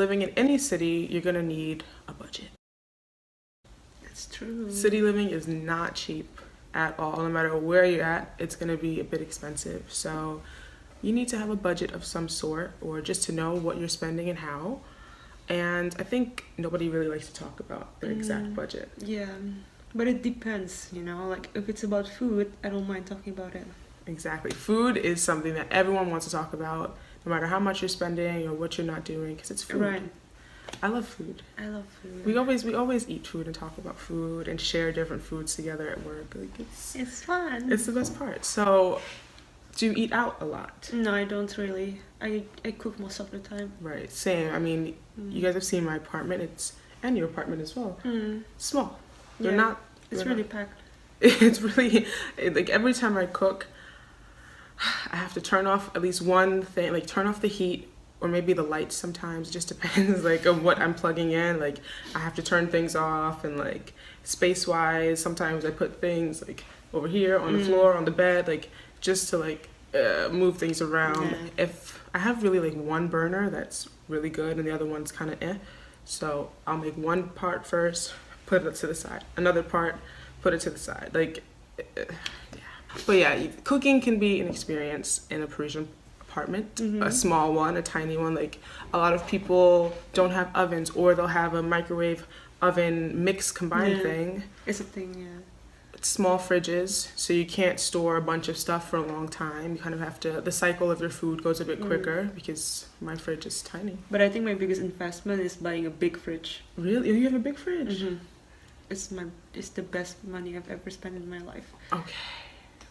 living in any city, you're gonna need a budget. It's true. City living is not cheap at all. No matter where you're at, it's gonna be a bit expensive. So you need to have a budget of some sort, or just to know what you're spending and how. And I think nobody really likes to talk about their exact budget. Yeah, but it depends, you know, like if it's about food, I don't mind talking about it. Exactly. Food is something that everyone wants to talk about, no matter how much you're spending or what you're not doing, because it's food. Right. I love food. I love food. We always eat food and talk about food and share different foods together at work. Like It's fun. it's the best part. So, do you eat out a lot? No, I don't really. I cook most of the time. Right. Same. I mean, you guys have seen my apartment. And your apartment as well. Small. They're Yeah. not. It's they're really not- packed. It's really like every time I cook, I have to turn off at least one thing, like turn off the heat or maybe the lights sometimes. It just depends like on what I'm plugging in. Like I have to turn things off, and like space wise, sometimes I put things like over here on the floor, on the bed, like just to like move things around. Yeah. If I have really like one burner that's really good and the other one's kind of so I'll make one part first, put it to the side, another part, put it to the side, like yeah. But yeah, cooking can be an experience in a Parisian apartment, a small one, a tiny one. Like a lot of people don't have ovens, or they'll have a microwave oven mix combined thing. It's a thing, yeah. It's small fridges, so you can't store a bunch of stuff for a long time. You kind of have to, the cycle of your food goes a bit quicker because my fridge is tiny. But I think my biggest investment is buying a big fridge. Really? Oh, you have a big fridge? It's the best money I've ever spent in my life.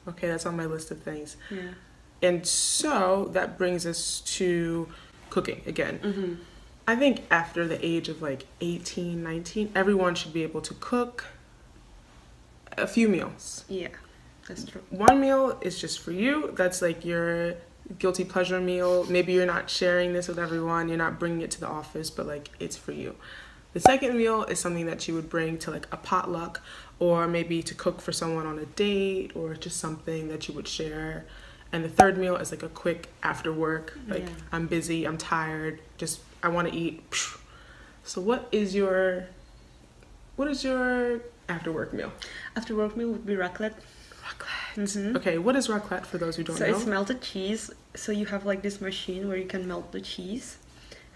Okay, that's on my list of things. Yeah. And so that brings us to cooking again. I think after the age of like 18, 19, everyone should be able to cook a few meals. Yeah, that's true. One meal is just for you. That's like your guilty pleasure meal. Maybe you're not sharing this with everyone. You're not bringing it to the office, but like it's for you. The second meal is something that you would bring to like a potluck, or maybe to cook for someone on a date, or just something that you would share. And the third meal is like a quick after work, like I'm busy, I'm tired, just I want to eat. So what is your after work meal? After work meal would be raclette. Raclette. Okay, what is raclette for those who don't know? So it's melted cheese. So you have like this machine where you can melt the cheese.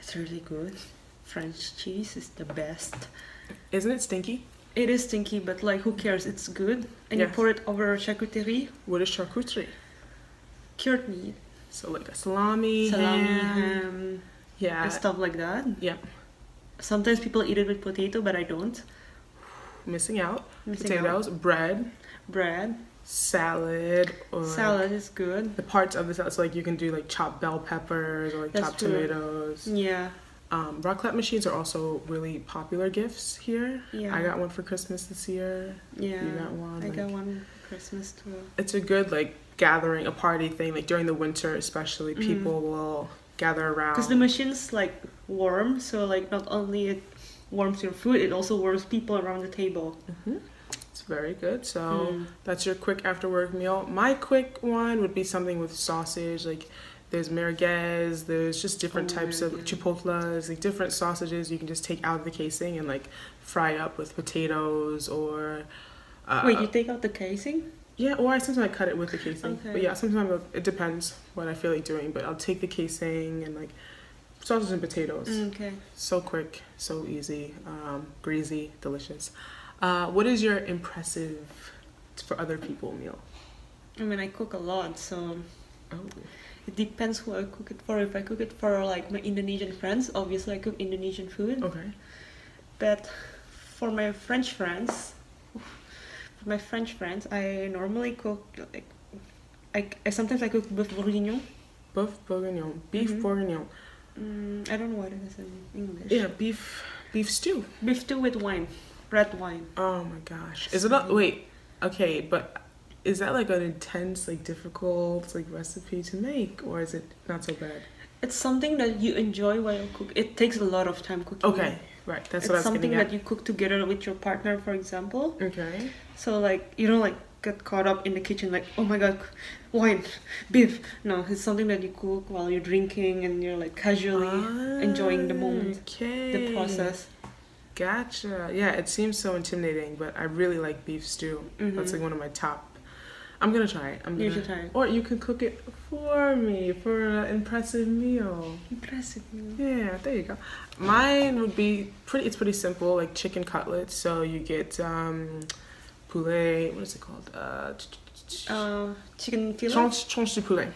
It's really good. French cheese is the best. Isn't it stinky? It is stinky, but like who cares? It's good. And you pour it over charcuterie. What is charcuterie? Cured meat. So like a salami, ham, yeah, and stuff like that. Yep. Sometimes people eat it with potato, but I don't. Missing out. Potatoes, bread, salad. Or salad is good. The parts of the salad, so like you can do like chopped bell peppers or like chopped tomatoes. Yeah. Raclette machines are also really popular gifts here. Yeah. I got one for Christmas this year. Yeah. You got one. I got one for Christmas too. It's a good like gathering, a party thing. Like during the winter, especially, people will gather around. Because the machine's like warm, so like not only it warms your food, it also warms people around the table. It's very good. So that's your quick after work meal. My quick one would be something with sausage, like. There's merguez, there's just different types of chipotles, like different sausages you can just take out of the casing and like fry up with potatoes or... Wait, you take out the casing? Yeah, or I sometimes I cut it with the casing. Okay. But yeah, sometimes it depends what I feel like doing, but I'll take the casing and like sausage and potatoes. Okay. So quick, so easy, greasy, delicious. What is your impressive for other people meal? I mean, I cook a lot, so... Oh. It depends who I cook it for. If I cook it for like my Indonesian friends, obviously I cook Indonesian food. Okay. But for my French friends, I normally cook like I sometimes I cook beef bourguignon. Beef bourguignon. I don't know what it is in English. Yeah, beef stew. Beef stew with wine, red wine. Oh my gosh. Is it not? Wait. Okay, but. Is that like an intense, like difficult, like recipe to make, or is it not so bad? It's something that you enjoy while you cook. It takes a lot of time cooking. Okay, right. That's what I was getting at. It's something that you cook together with your partner, for example. Okay. So like you don't like get caught up in the kitchen like, oh my god, wine, beef. No, it's something that you cook while you're drinking and you're like casually enjoying the moment, the process. Gotcha. Yeah, it seems so intimidating, but I really like beef stew. That's like one of my top. I'm gonna try it. You should try it. Or you can cook it for me for an impressive meal. Impressive meal. Yeah, there you go. Mine would be pretty. It's pretty simple, like chicken cutlets. So you get poulet. What is it called? Chicken fillet. Tranche de poulet.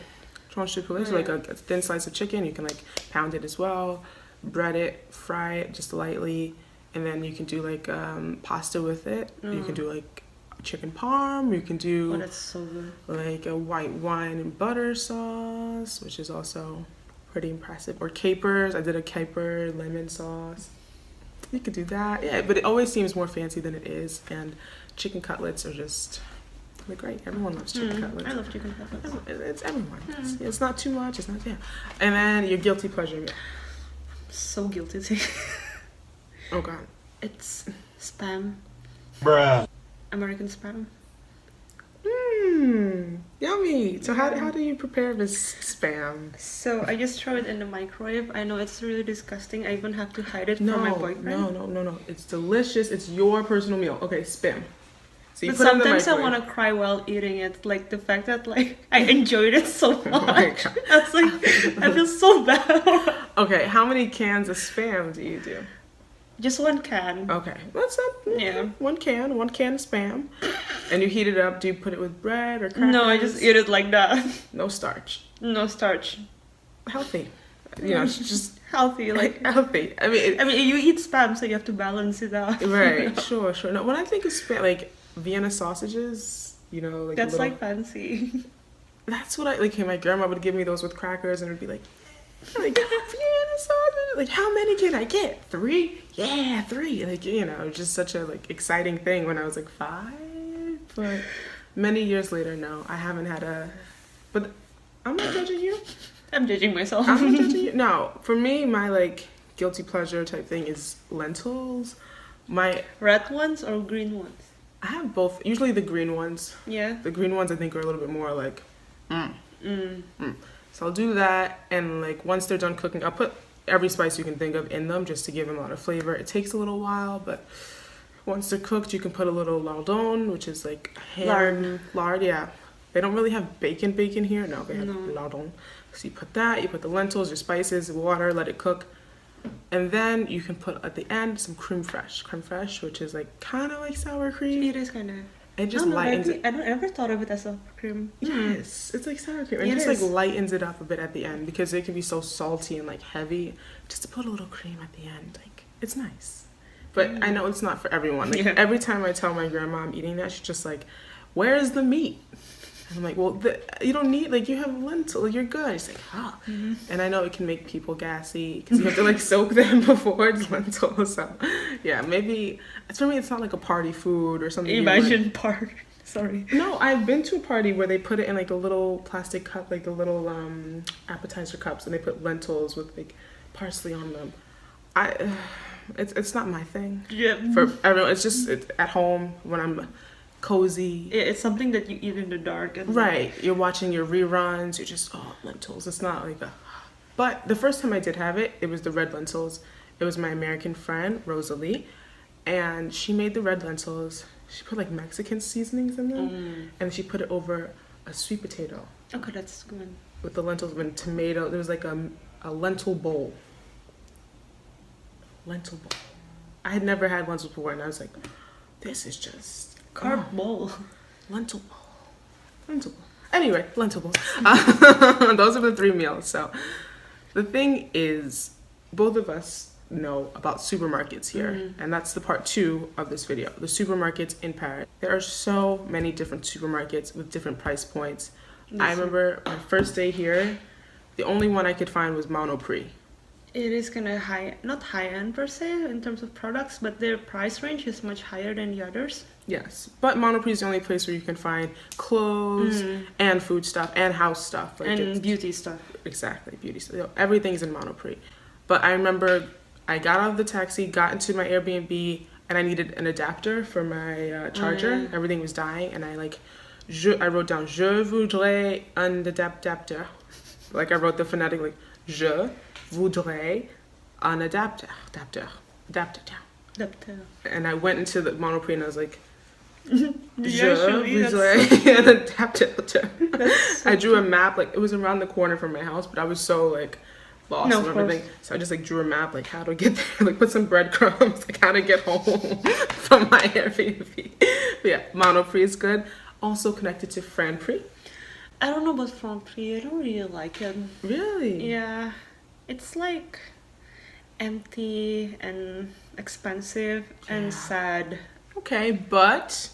Tranche de poulet. So like a thin slice of chicken. You can like pound it as well, bread it, fry it just lightly, and then you can do like pasta with it. You can do like chicken parm. You can do that's so good. Like a white wine and butter sauce, which is also pretty impressive. Or capers. I did a caper lemon sauce. You could do that. Yeah, but it always seems more fancy than it is. And chicken cutlets are just, they're great. Everyone loves chicken cutlets. I love chicken cutlets. It's everyone. It's not too much. It's not, yeah. And then your guilty pleasure meal. So guilty too. Oh God. It's spam. Bruh. American spam. Yummy. So how do you prepare this spam? So I just throw it in the microwave. I know it's really disgusting. I even have to hide it from my boyfriend. No. It's delicious. It's your personal meal. Okay, spam. So you But put it in the sometimes I microwave. want to cry while eating it. Like the fact that like I enjoyed it so much. Oh my God. That's like I feel so bad. Okay, how many cans of spam do you do? Just one can. Okay, that's up. Yeah. One can of spam, and you heat it up. Do you put it with bread or crackers? No, I just eat it like that. No starch. No starch. Healthy. You know, it's just Healthy. Like healthy. I mean, you eat spam, so you have to balance it out. right? Sure. No, when I think of spam, like Vienna sausages, you know, like That's little, like fancy. That's what I like. My grandma would give me those with crackers, and it'd be like Vienna sausage. Like, how many can I get? 3? Yeah, 3. Like, you know, it was just such a like exciting thing when I was like 5. But many years later, no, I haven't had a. But I'm not judging you. I'm judging myself. I'm not judging you. No, for me, my like guilty pleasure type thing is lentils. My Red ones or green ones? I have both. Usually the green ones. Yeah. The green ones I think are a little bit more like. So I'll do that, and like once they're done cooking, I'll put every spice you can think of in them just to give them a lot of flavor. It takes a little while, but once they're cooked, you can put a little lardon, which is like ham, lard. Yeah, they don't really have bacon here. No, they have lardon. So you put that, you put the lentils, your spices, water, let it cook, and then you can put at the end some creme fraiche, which is like kind of like sour cream. It is kind of. It just lightens it. I never thought of it as a cream. Yes, it's like sour cream. It just like lightens it up a bit at the end because it can be so salty and like heavy. Just to put a little cream at the end, like it's nice. But I know it's not for everyone. Like every time I tell my grandma I'm eating that, she's just like, "Where's the meat?" And I'm like, "Well, you don't need like you have lentil, you're good." She's like, "Huh." And I know it can make people gassy because you have to like soak them before it's lentils. So yeah, maybe for me it's not like a party food or something. Imagine party. Sorry. No, I've been to a party where they put it in like a little plastic cup, like the little appetizer cups, and they put lentils with like parsley on them. It's not my thing. Yeah. For everyone, it's at home when I'm cozy. It's something that you eat in the dark. And right. You're watching your reruns. You're just lentils. It's not like a. But the first time I did have it, it was the red lentils. It was my American friend Rosalie, and she made the red lentils. She put like Mexican seasonings in them, and she put it over a sweet potato. Okay, that's good. With the lentils and tomato, there was like a lentil bowl. Lentil bowl. I had never had lentils before, and I was like, "This is just carb bowl." Lentil bowl. Lentil bowl. Anyway, lentil bowl. Those are the 3 meals. So the thing is, both of us know about supermarkets here, and that's the part 2 of this video. The supermarkets in Paris. There are so many different supermarkets with different price points. I remember my first day here, the only one I could find was Monoprix. It is kind of not high end per se in terms of products, but their price range is much higher than the others. Yes, but Monoprix is the only place where you can find clothes and food stuff and house stuff. Like and beauty stuff. Exactly, beauty stuff. Everything's in Monoprix. But I remember I got out of the taxi, got into my Airbnb, and I needed an adapter for my charger. yeah. Everything was dying, and I wrote down je voudrais un adaptateur. Like I wrote the phonetic like je voudrais un adaptateur. And I went into the Monoprix and I was like, je voudrais un adaptateur. I drew a map, like it was around the corner from my house, but I was so like lost and everything. So I just like drew a map, like how to get there, like put some breadcrumbs, like how to get home from my Airbnb. But yeah, Monoprix is good. Also connected to Franprix. I don't know about Franprix. I don't really like it. Really? Yeah, it's like empty and expensive and sad. Okay, but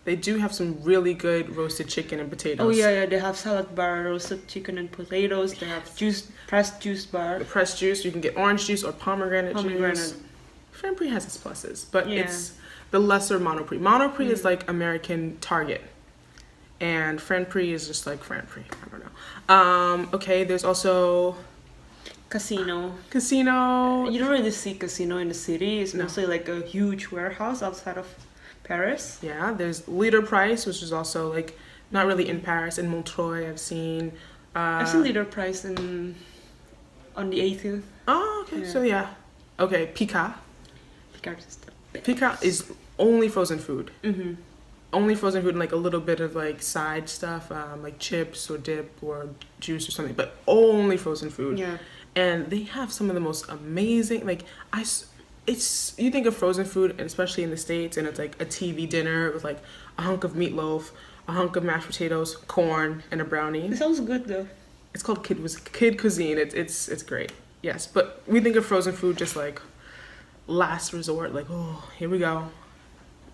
they do have some really good roasted chicken and potatoes. Oh yeah, they have salad bar, roasted chicken and potatoes. They have pressed juice bar. The pressed juice, you can get orange juice or pomegranate juice. Franprix has its pluses, but it's the lesser Monoprix. Monoprix is like American Target, and Franprix is just like Franprix. I don't know. Okay, there's also Casino. Casino. You don't really see Casino in the city. It's mostly like a huge warehouse outside of Paris. Yeah, there's Leader Price, which is also like not really in Paris. In Montreuil, I've seen Leader Price on the 18th. Oh, okay. So yeah, okay. Picard. Picard is only frozen food. Mm-hmm. Only frozen food and like a little bit of like side stuff, like chips or dip or juice or something, but only frozen food. Yeah. And they have some of the most amazing, like it's you think of frozen food, and especially in the States, and it's like a TV dinner with like a hunk of meatloaf, a hunk of mashed potatoes, corn, and a brownie. It sounds good though. It's called kid cuisine. It's great. Yes, but we think of frozen food just like last resort. Like, oh, here we go.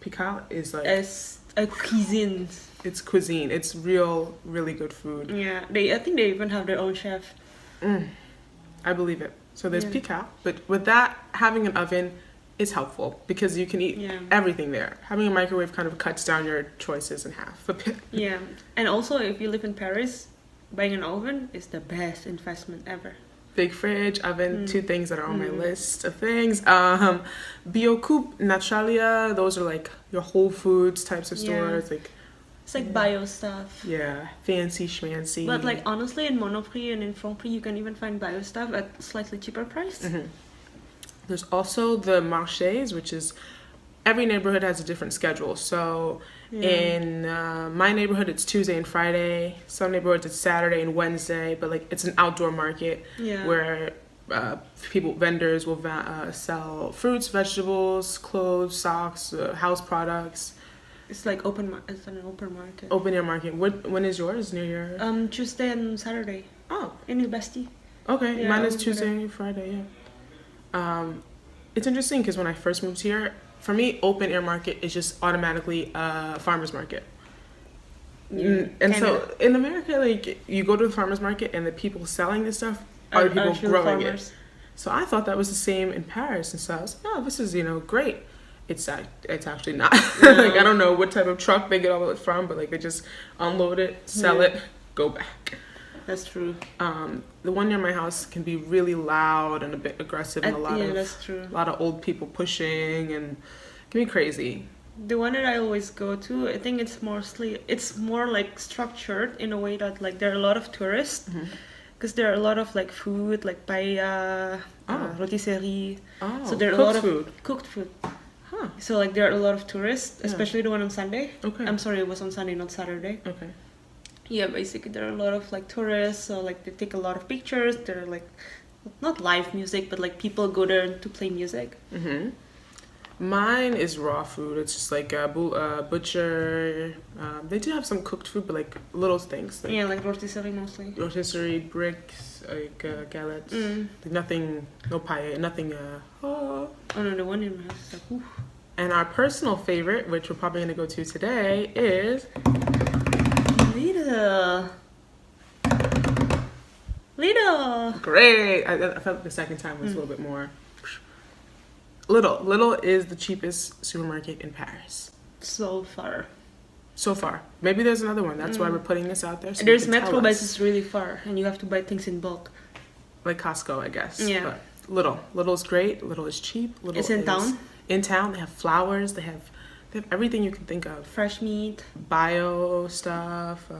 Picard is like it's a cuisine. It's cuisine. It's really good food. Yeah, I think they even have their own chef. I believe it. So there's Picard, but with that, having an oven is helpful because you can eat everything there. Having a microwave kind of cuts down your choices in half a bit. Yeah, and also if you live in Paris, buying an oven is the best investment ever. Big fridge, oven, two things that are on my list of things. Biocoup, Natalia, those are like your Whole Foods types of stores. Like it's like bio stuff. Yeah, fancy schmancy. But like honestly, in Monoprix and in Franprix, you can even find bio stuff at slightly cheaper price. Mm-hmm. There's also the marchés, which is every neighborhood has a different schedule. So in my neighborhood, it's Tuesday and Friday. Some neighborhoods, it's Saturday and Wednesday. But like it's an outdoor market where vendors will sell fruits, vegetables, clothes, socks, house products. It's like it's an open market. Open air market. When is yours? Near your Tuesday and Saturday. Oh. In the Bastille. Okay, mine is Tuesday and Friday. Yeah. It's interesting because when I first moved here, for me, open air market is just automatically a farmer's market. And so in America, like you go to the farmer's market and the people selling this stuff are the people growing it. So I thought that was the same in Paris, and so I was like, oh, this is great. It's actually not. Like I don't know what type of truck they get all of it from, but like they just unload it, sell it, go back. That's true. The one near my house can be really loud and a bit aggressive, and a lot of old people pushing, and it can be crazy. The one that I always go to, I think it's more like structured in a way that like there are a lot of tourists, because there are a lot of like food, like paella, rotisserie. So there are a lot of cooked food. Huh. So like there are a lot of tourists, especially the one on Sunday. Okay. I'm sorry, it was on Sunday, not Saturday. Okay. Yeah, basically there are a lot of like tourists, so like they take a lot of pictures. They're like not live music, but like people go there to play music. Mm-hmm. Mine is raw food. It's just like a butcher. They do have some cooked food, but like little things. Like like rotisserie mostly. Rotisserie, bricks, like galettes. Like nothing, no paella, nothing. Oh no, the one in my house is like, oof. And our personal favorite, which we're probably going to go to today, is Lidl. Great. I felt like the second time was a little bit more. Lidl is the cheapest supermarket in Paris. So far. Maybe there's another one. That's why we're putting this out there. So there's Metro, but it's really far, and you have to buy things in bulk. Like Costco, I guess. Yeah. But Lidl's great. Lidl is cheap. It's in town? in town. They have flowers. They have everything you can think of. Fresh meat, Bio stuff.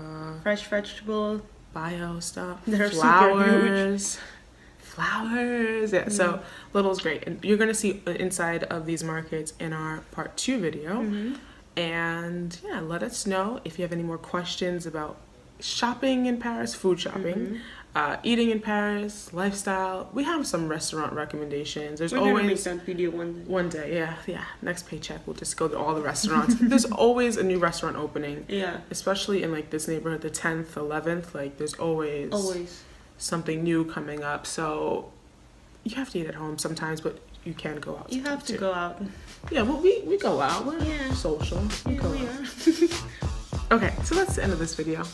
fresh vegetable. Bio stuff. They're super huge. Flowers. Flowers. Yeah. So Lidl's great, and you're gonna see inside of these markets in our part 2 video. And yeah, let us know if you have any more questions about shopping in Paris, food shopping, eating in Paris, lifestyle. We have some restaurant recommendations. There's We're gonna make always that video one day. one day, yeah. Next paycheck, we'll just go to all the restaurants. There's always a new restaurant opening. Yeah, Especially in like this neighborhood, the 10th, 11th. Like there's always something new coming up. So you have to eat at home sometimes, but you can go out. You have to too. go out. Yeah, well, we go out. We're social. We Yeah, go we out. are. Okay, so that's the end of this video.